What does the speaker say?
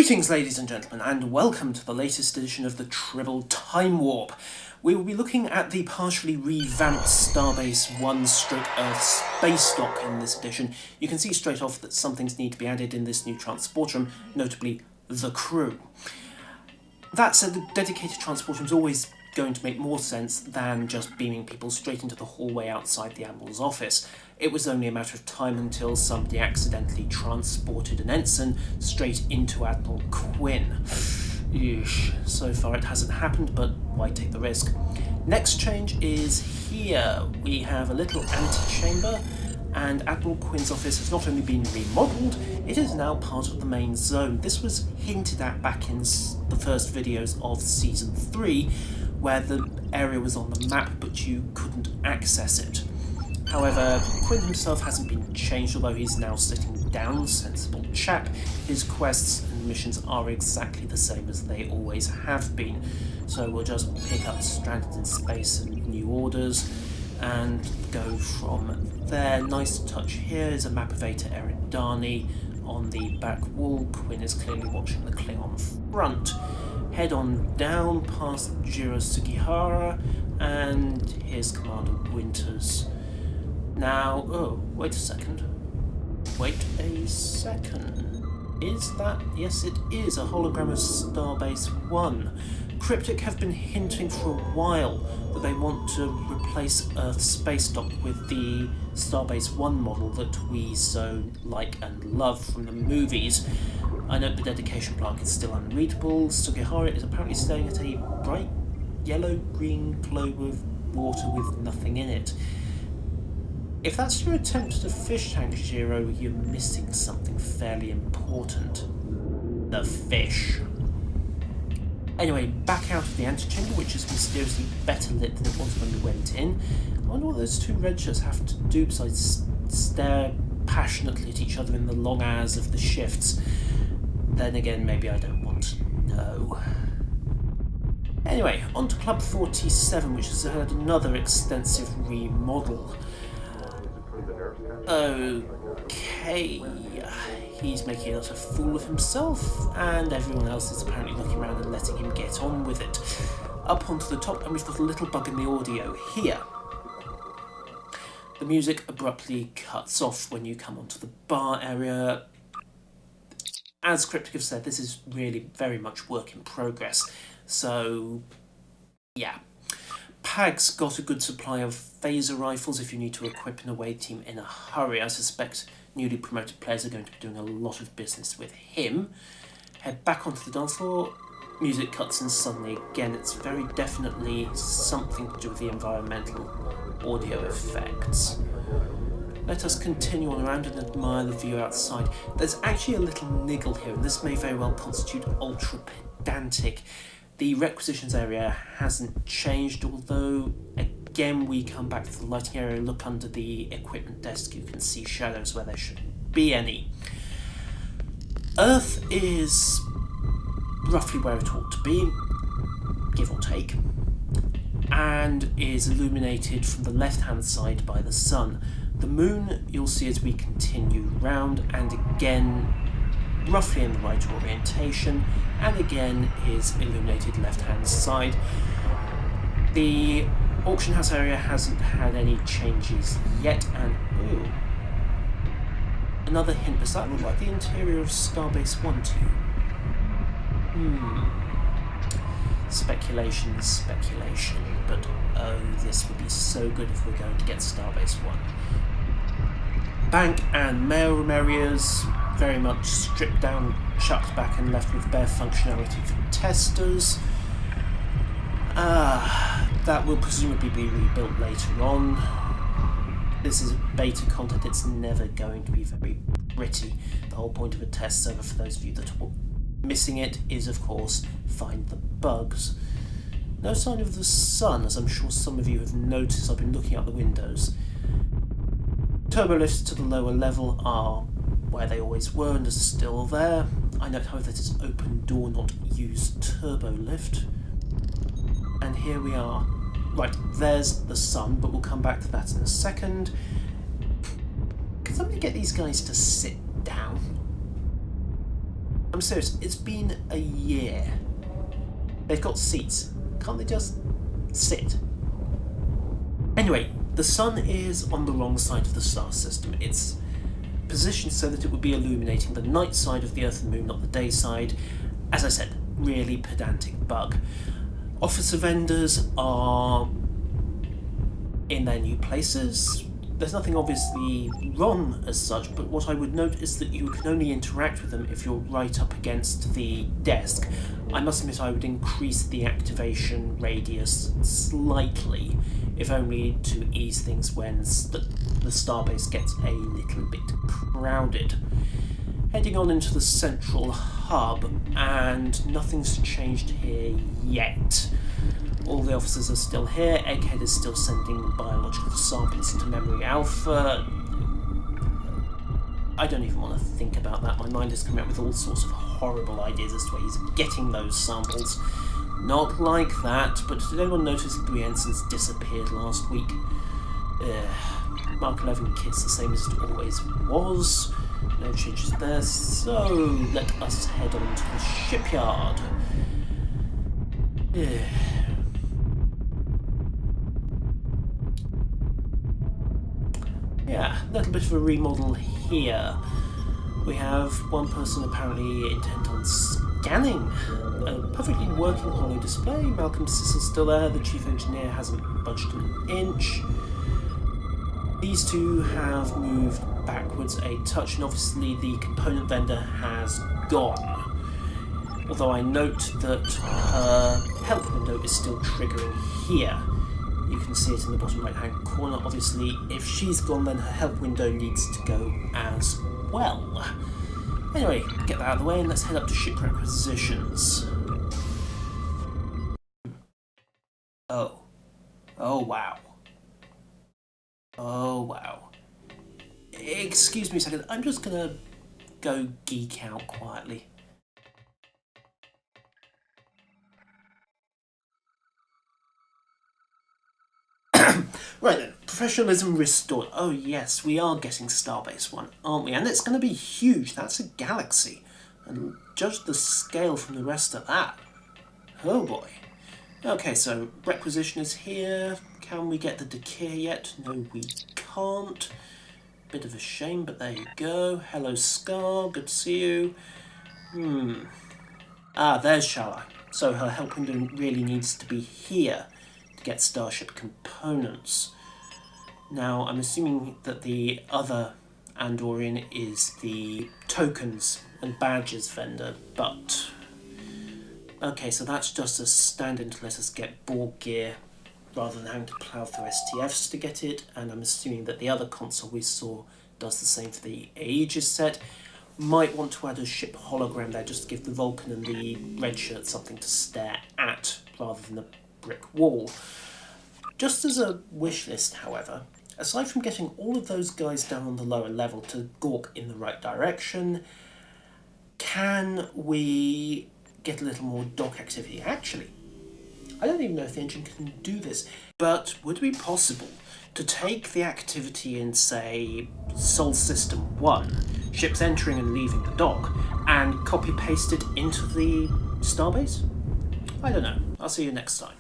Greetings, ladies and gentlemen, and welcome to the latest edition of the Tribble Timewarp. We will be looking at the partially revamped Starbase One Earth Spacedock in this edition. You can see straight off that some things need to be added in this new transport room, notably the crew. That said, the dedicated transport room is always going to make more sense than just beaming people straight into the hallway outside the Admiral's office. It was only a matter of time until somebody accidentally transported an ensign straight into Admiral Quinn. Yeesh. So far it hasn't happened, but why take the risk? Next change is here. We have a little antechamber, and Admiral Quinn's office has not only been remodelled, it is now part of the main zone. This was hinted at back in the first videos of Season 3, where the area was on the map but you couldn't access it. However, Quinn himself hasn't been changed, although he's now sitting down, sensible chap. His quests and missions are exactly the same as they always have been. So we'll just pick up Stranded in Space and New Orders and go from there. Nice touch here is a map of Eta Eridani on the back wall. Quinn is clearly watching the Klingon front. Head on down past Jiro Sugihara, and here's Commander Winters. Now, oh, wait a second. Is that? Yes, it is a hologram of Starbase One. Cryptic have been hinting for a while that they want to replace Earth Spacedock with the Starbase One model that we so like and love from the movies. I note the dedication plaque is still unreadable. Sugihara is apparently staying at a bright yellow-green globe of water with nothing in it. If that's your attempt at a fish tank, Jiro, you're missing something fairly important. The fish. Anyway, back out of the antechamber, which is mysteriously better lit than it was when we went in. I wonder what those two red shirts have to do besides stare passionately at each other in the long hours of the shifts. Then again, maybe I don't want to know. Anyway, on to Club 47, which has had another extensive remodel. Okay, he's making a fool of himself, and everyone else is apparently looking around and letting him get on with it. Up onto the top, and we've got a little bug in the audio here. The music abruptly cuts off when you come onto the bar area. As Cryptic have said, this is really very much work in progress, so yeah. Pag's got a good supply of phaser rifles if you need to equip an away team in a hurry. I suspect newly promoted players are going to be doing a lot of business with him. Head back onto the dance floor, music cuts in suddenly again. It's very definitely something to do with the environmental audio effects. Let us continue on around and admire the view outside. There's actually a little niggle here, and this may very well constitute ultra pedantic. The requisitions area hasn't changed, although again we come back to the lighting area, look under the equipment desk, you can see shadows where there shouldn't be any. Earth is roughly where it ought to be, give or take, and is illuminated from the left-hand side by the sun. The moon you'll see as we continue round, and again roughly in the right orientation, and again is illuminated left-hand side. The auction house area hasn't had any changes yet, and ooh, another hint. Does that look like the interior of Starbase One to you? Speculation, but oh, this would be so good if we're going to get Starbase One. Bank and mail room areas very much stripped down, chucked back and left with bare functionality for testers. That will presumably be rebuilt later on. This is beta content, it's never going to be very pretty. The whole point of a test server, for those of you that are missing it, is of course find the bugs. No sign of the sun, as I'm sure some of you have noticed. I've been looking out the windows. Turbo lifts to the lower level are where they always were and are still there. I note, however, that it's open door, not use turbo lift. And here we are. Right, there's the sun, but we'll come back to that in a second. Can somebody get these guys to sit down? I'm serious, it's been a year. They've got seats. Can't they just sit? Anyway, the sun is on the wrong side of the star system. It's positioned so that it would be illuminating the night side of the Earth and Moon, not the day side. As I said, really pedantic bug. Officer vendors are in their new places. There's nothing obviously wrong as such, but what I would note is that you can only interact with them if you're right up against the desk. I must admit I would increase the activation radius slightly, if only to ease things when the starbase gets a little bit crowded. Heading on into the central hub, and nothing's changed here yet. All the officers are still here. Egghead is still sending biological samples to Memory Alpha. I don't even want to think about that. My mind has come out with all sorts of horrible ideas as to where he's getting those samples. Not like that, but did anyone notice the ensigns disappeared last week? Mark 11 kit's the same as it always was. No changes there, so let us head on to the shipyard. Yeah, a little bit of a remodel here. We have one person apparently intent on scanning a perfectly working holo display. Malcolm Sissel's still there, the chief engineer hasn't budged an inch. These two have moved backwards a touch, and obviously the component vendor has gone. Although I note that her help window is still triggering here. You can see it in the bottom right hand corner. Obviously, if she's gone, then her help window needs to go as well. Anyway, get that out of the way and let's head up to ship requisitions. Oh. Oh wow. Oh wow. Excuse me a second, I'm just gonna go geek out quietly. Right then, professionalism restored. Oh yes, we are getting Starbase One, aren't we? And it's going to be huge. That's a galaxy. And judge the scale from the rest of that. Oh boy. Okay, so requisition is here. Can we get the Dakir yet? No, we can't. Bit of a shame, but there you go. Hello, Scar. Good to see you. Ah, there's Shala. So her help window really needs to be here to get Starship components. Now, I'm assuming that the other Andorian is the tokens and badges vendor, but... Okay, so that's just a stand-in to let us get Borg gear rather than having to plough through STFs to get it, and I'm assuming that the other console we saw does the same for the Aegis set. Might want to add a ship hologram there just to give the Vulcan and the red shirt something to stare at rather than the brick wall. Just as a wish list, however, aside from getting all of those guys down on the lower level to gawk in the right direction, can we get a little more dock activity? Actually, I don't even know if the engine can do this, but would it be possible to take the activity in, say, Sol System 1, ships entering and leaving the dock, and copy-paste it into the starbase? I don't know. I'll see you next time.